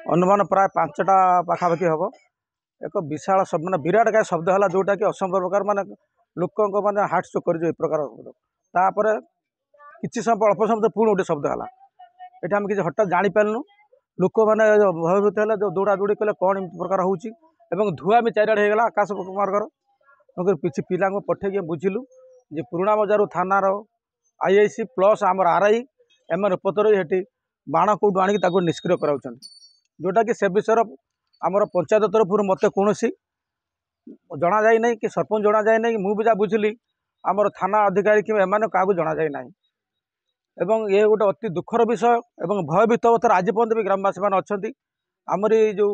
अनुमान प्राय 5टा पाखापाखि हम एक विशाल मानने विराट काय शब्द है जोटा कि असंभव प्रकार माने लोक मैंने हार्ट स्ट्रोक कर प्रकार तापर किसी समय अल्प समय पुणी गोटे शब्द है ये आम किसी हठात जापारू लोक मैंने भयभीत है जो दौड़ा दौड़ी कले कौन एम प्रकार हो धुआ भी चारिड़े होगा आकाश मार्गर किसी पिला पठे बुझिलु जे पुराणा बजार थानार आईआईसी प्लस आमर आरआई एम उपतर ये बाण कौटू आणिक निष्क्रिय कराऊँ जोटा कि से विषय आमर पंचायत तरफ मत कौन जना जाए नहीं कि सरपंच जना जाए नहीं मुझे जहाँ बुझिली आमर थाना अधिकारी कि एम क्या जना जाए ना एवं ये गोटे अति दुखर विषय एवं भयभीत अवस्था आज पर्यंत भी ग्रामवासी मैंने अच्छा आमर ये जो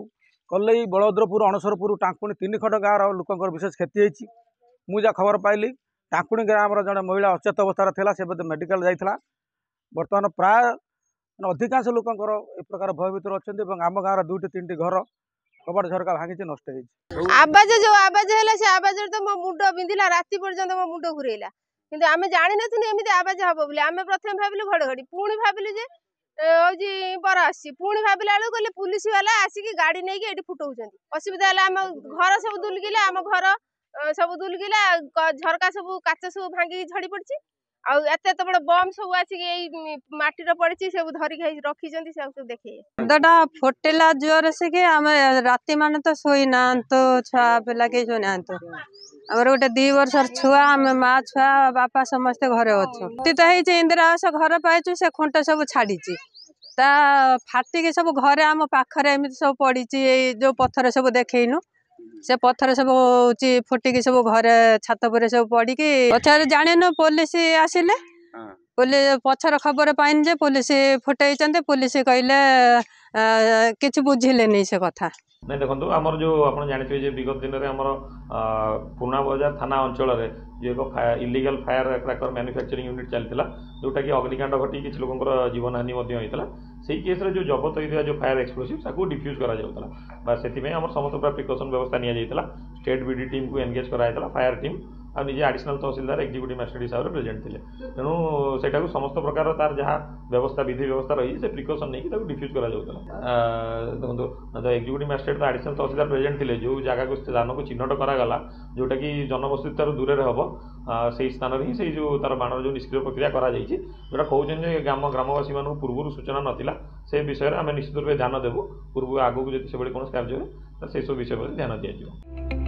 कलई बलद्रपुर अणसरपुर टांकुणी 3 खंड गाँव लोक विशेष क्षति होती मुझे खबर पाइली टांकुणी ग्राम जड़े महिला अचेत अवस्था था से मेडिकल जाइला बर्तमान प्राय अधिकांश लोकंर ए प्रकार भयभीत अच्छा आम गाँव 2-3टी घर कबाट झरका भांगी नष्ट आवाज जो आवाज है से आवाज तो मो मुंड बिंधिला राति पर्यंत मो मुंड घुरेला किंतु आमे जानि नथुनी एमिति आवाज हबो बोली आमे प्रथम भाबिलु घड़घड़ी पुणी भाबिलु जे होजी बर आसी पुणी भाबिला बेलु कहले पुलिस वाला आसिकी गाड़ी नै के एठी फुटौछंती असुविधा हला हम घर सब दुलगिला हम घर सब दुलगिला झरका सब काच सब भांगी झड़ी पड़ची आ एते तो बड़ बम सब आसिकी माटी रे पड़ची सब धरि के रखिछंती सब देखि दडा फोटेला जोर से के हम राति माने तो सोई ना तो छुआ पिला के सोई ना तो हमर गोटे 2 वर्षर छुआ हम माँ छुआ बापा समस्ते घरे अच्छु तो है इंदिरा आवास घर पाइछु से खुंट सब छाड़ी ता फाटी के सब घरे आम पाखरे एमती सब पड़ी जो पत्थर सब देखनु से पत्थर सब फुटिकी सब घरे छात पर सब पड़ी पछार जान पुलिस आसिले पुलिस पछर खबर पाइन जे पुलिस फुटई पुलिस कहले किसी बुझिले नहीं से कथा नहीं देखो आमर जो आप जानते विगत दिन में आमर पुराणा बजार थाना अंचल जो एक इलिगल फायर क्राकर मैन्युफैक्चरिंग यूनिट चलता जोटा कि अग्निकांड घटी किसी लोकर जीवन हानि होता से केस जो जबत होता जो फायर एक्सप्लोसिव डिफ्यूज करा से समस्त पूरा प्रिकसन व्यवस्था निया स्टेट बीडी टीम को एंगेज कराइला फायर टीम आ निजे एडिशनल तहसीलदार एक्जिक्यूटिव मजिस्ट्रेट हिसाब से प्रेजेंट थे तेणु से समस्त प्रकार तार जहाँ व्यवस्था विधि व्यवस्था रही से प्रिकसन नहीं डिफ्यूज करा देखो एक्जिक्यूटिव मजिस्ट्रेट तो एडिशनल तहसीलदार प्रेजेंट थे जो जगह को स्थान को चिन्हट करागला जोटा कि जनबसति तार दूर हम से स्थान ही से जो तार बाणर जो निष्क्रिय प्रक्रिया जोटा कहते ग्रामवासी मानक पूर्व सूचना नाला से विषय में आम निश्चित रूप ध्यान देवु पूर्व आगू जो कौन कार्य से सब विषय पर ध्यान दिया।